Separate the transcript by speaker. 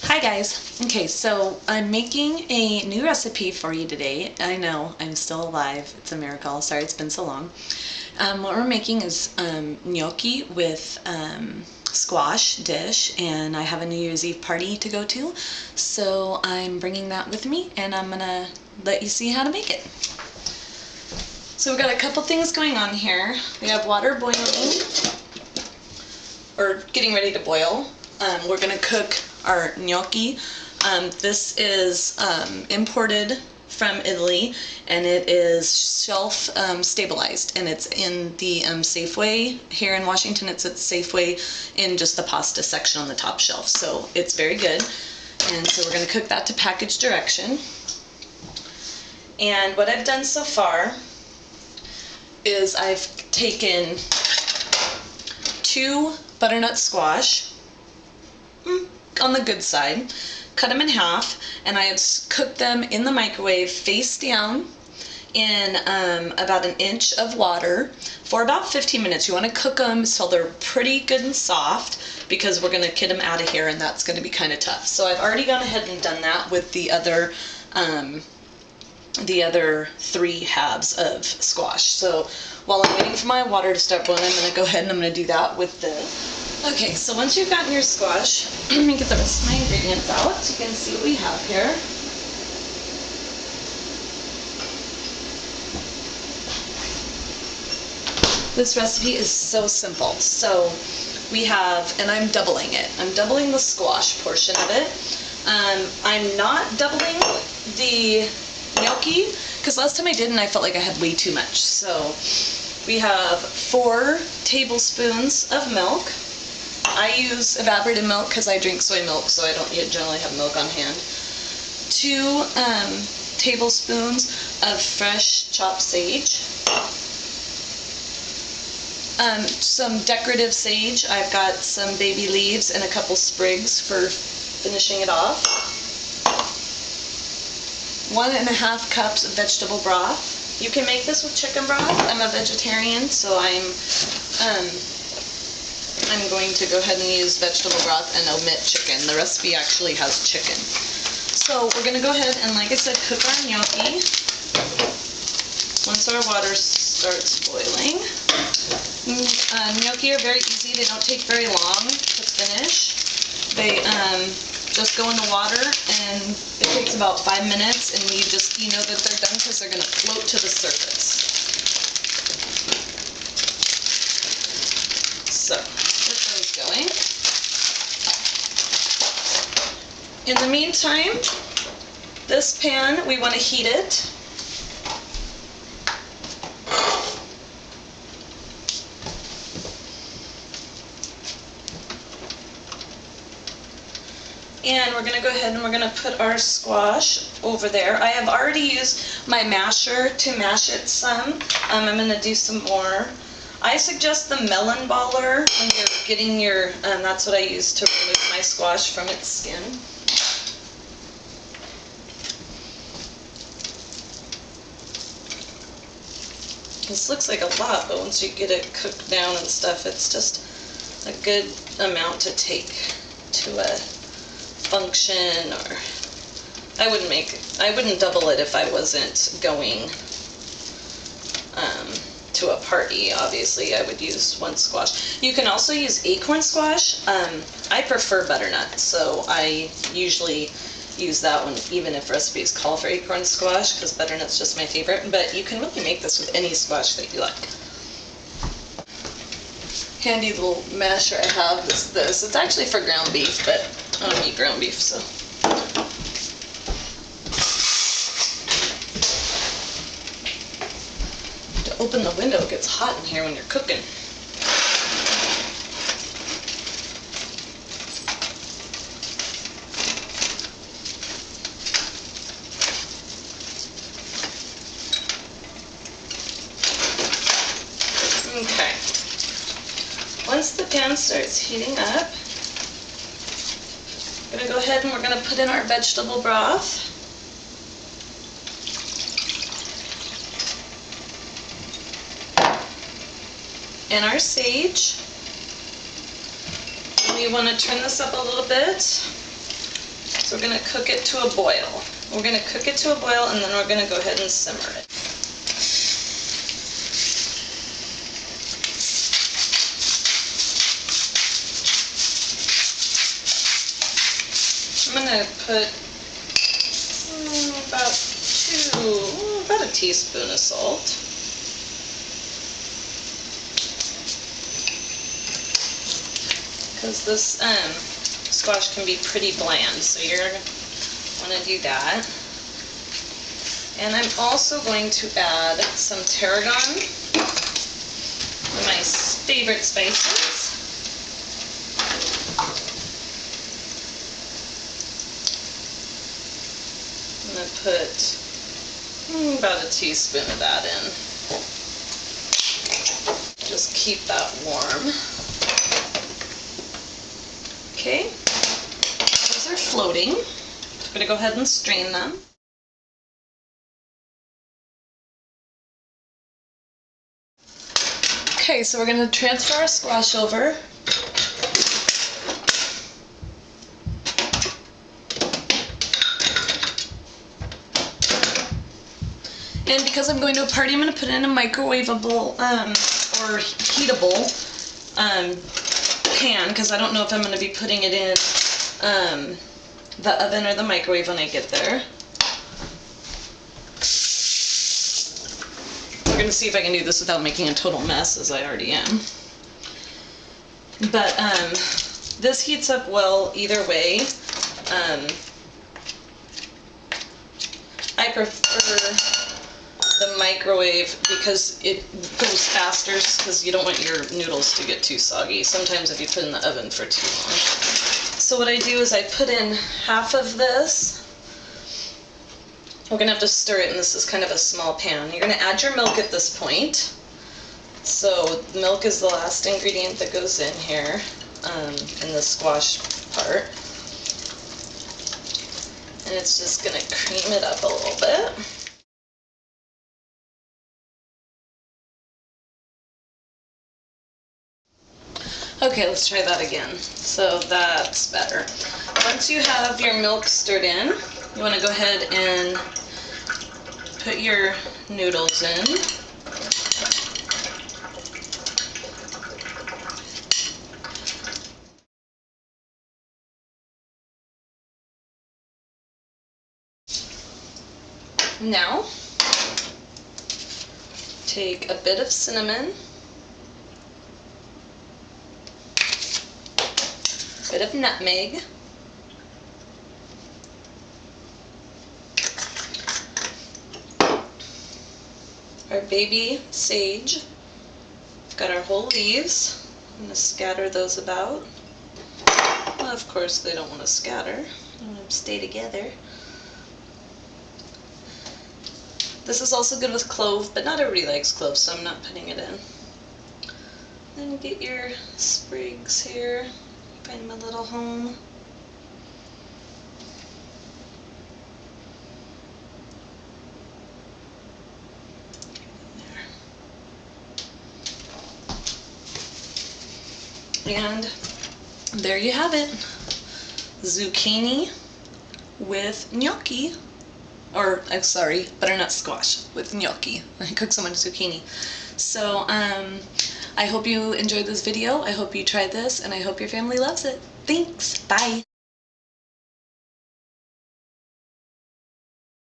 Speaker 1: Hi guys. Okay, so I'm making a new recipe for you today. I know, I'm still alive. It's a miracle. Sorry it's been so long. What we're making is gnocchi with squash dish, and I have a New Year's Eve party to go to, so I'm bringing that with me and I'm gonna let you see how to make it. So we've got a couple things going on here. We have water boiling, or getting ready to boil. We're gonna cook our gnocchi. This is imported from Italy, and it is shelf stabilized, and it's in the Safeway here in Washington. It's at Safeway in just the pasta section on the top shelf, so it's very good. And so we're going to cook that to package direction. And what I've done so far is I've taken 2 butternut squash, on the good side, cut them in half, and I have cooked them in the microwave face down in about 1 inch of water for about 15 minutes. You want to cook them so they're pretty good and soft, because we're going to get them out of here and that's going to be kind of tough. So I've already gone ahead and done that with the other 3 halves of squash. So while I'm waiting for my water to start boiling, I'm going to go ahead and I'm going to do that with the... Okay, so once you've gotten your squash, let me get the rest of my ingredients out so you can see what we have here. This recipe is so simple. So we have, and I'm doubling it. I'm doubling the squash portion of it. I'm not doubling the gnocchi, because last time I did and I felt like I had way too much. So we have 4 tablespoons of milk. I use evaporated milk because I drink soy milk, so I don't generally have milk on hand. 2 tablespoons of fresh chopped sage. Some decorative sage. I've got some baby leaves and a couple sprigs for finishing it off. 1.5 cups of vegetable broth. You can make this with chicken broth. I'm a vegetarian, so I'm going to go ahead and use vegetable broth and omit chicken. The recipe actually has chicken. So we're going to go ahead and, like I said, cook our gnocchi. Once our water starts boiling. Gnocchi are very easy. They don't take very long to finish. They just go in the water, and it takes about 5 minutes, and you know that they're done because they're going to float to the surface. So going. In the meantime, this pan, we want to heat it. And we're going to go ahead and we're going to put our squash over there. I have already used my masher to mash it some. I'm going to do some more. I suggest the melon baller when you're getting your, that's what I use to remove my squash from its skin. This looks like a lot, but once you get it cooked down and stuff, it's just a good amount to take to a function. Or I wouldn't double it if I wasn't going to a party. Obviously I would use 1 squash. You can also use acorn squash. I prefer butternut, so I usually use that one even if recipes call for acorn squash, because butternut's just my favorite. But you can really make this with any squash that you like. Handy little masher I have is this. It's actually for ground beef, but I don't eat ground beef, so. Open the window, it gets hot in here when you're cooking. Okay. Once the pan starts heating up, we're going to go ahead and we're going to put in our vegetable broth. And our sage. And we want to turn this up a little bit. So we're going to cook it to a boil. We're going to cook it to a boil and then we're going to go ahead and simmer it. I'm going to put about a teaspoon of salt. Because this squash can be pretty bland, so you're going to want to do that. And I'm also going to add some tarragon, one of my favorite spices. I'm going to put about a teaspoon of that in. Just keep that warm. Okay, those are floating. I'm going to go ahead and strain them. Okay, so we're going to transfer our squash over. And because I'm going to a party, I'm going to put it in a microwavable or heatable pan, because I don't know if I'm going to be putting it in the oven or the microwave when I get there. We're going to see if I can do this without making a total mess, as I already am. But this heats up well either way. I prefer the microwave because it goes faster, because you don't want your noodles to get too soggy. Sometimes if you put in the oven for too long. So what I do is I put in half of this. We're going to have to stir it, and this is kind of a small pan. You're going to add your milk at this point. So milk is the last ingredient that goes in here, in the squash part. And it's just going to cream it up a little bit. Okay, let's try that again. So that's better. Once you have your milk stirred in, you want to go ahead and put your noodles in. Now, take a bit of cinnamon, a bit of nutmeg, our baby sage. We've got our whole leaves. I'm going to scatter those about. Well, of course they don't want to scatter. They want to stay together. This is also good with clove, but not everybody likes clove, so I'm not putting it in. Then get your sprigs here. Find them a little home. And there you have it. Zucchini with gnocchi. Or, I'm sorry, butternut squash with gnocchi. I cooked so much zucchini. So, I hope you enjoyed this video. I hope you tried this, and I hope your family loves it. Thanks. Bye.